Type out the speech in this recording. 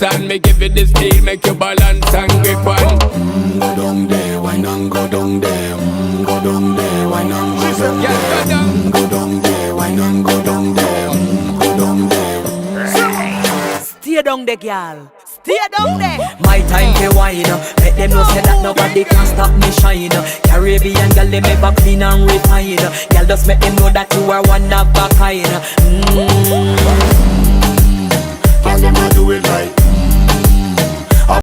dance and me give it the steel, make you balance and grip on. Go down there, why not go down there? Go down there, why not go down there? Go down there, why not go down there? Go down there. Stay down there, girl. Stay down there. My time to wine. Let them know say that nobody can stop me shine. Caribbean girl, they make back clean and refine. Girl, just make them know that you are one of a kind.